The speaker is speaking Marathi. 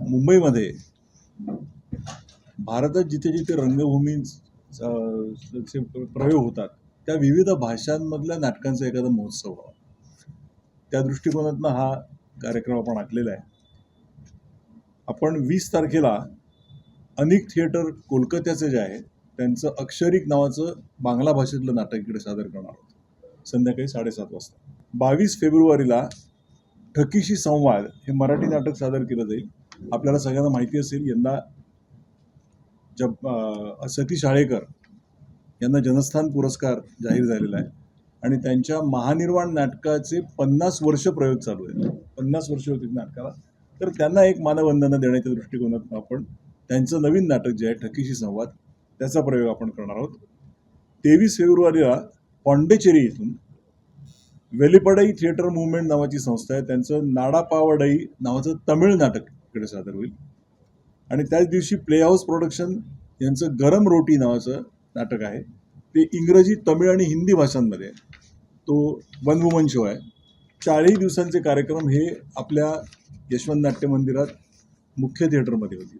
मुंबईमध्ये भारतात जिथे जिथे रंगभूमीचे प्रयोग होतात त्या विविध भाषांमधल्या नाटकांचा एखादा महोत्सव व्हावा, त्या दृष्टिकोनातनं हा कार्यक्रम आपण आखलेला आहे. आपण 20 तारखेला अनेक थिएटर कोलकात्याचे जे आहे त्यांचं अक्षरिक नावाचं बांगला भाषेतलं नाटक इकडे सादर करणार आहोत संध्याकाळी 7:30 वाजता. 22 फेब्रुवारीला ठकीशी संवाद हे मराठी नाटक सादर केलं जाईल. आपल्याला सगळ्यांना माहिती असेल, यंदा सतीश आळेकर यांना जनस्थान पुरस्कार जाहीर झालेला आहे आणि त्यांच्या महानिर्वाण नाटकाचे 50 वर्ष प्रयोग चालू आहेत. 50 वर्ष होती नाटकाला, तर त्यांना एक मानवंदना देण्याच्या दृष्टिकोनातून आपण त्यांचं नवीन नाटक जे आहे ठकीशी संवाद त्याचा प्रयोग आपण करणार आहोत. 23 फेब्रुवारीला पॉंडेचेरी इथून वेलिपडाई थिएटर मुवमेंट नावाची संस्था आहे, त्यांचं नाडापावडाई नावाचं तमिळ नाटक इकडे सादर होईल. आणि त्याच दिवशी प्ले हाऊस प्रोडक्शन यांचं गरम रोटी नावाचं नाटक आहे, ते इंग्रजी, तमिळ आणि हिंदी भाषांमध्ये तो वन वुमन शो आहे. 40 दिवसांचे कार्यक्रम हे आपल्या यशवंत नाट्य मंदिरात मुख्य थिएटरमध्ये होतील.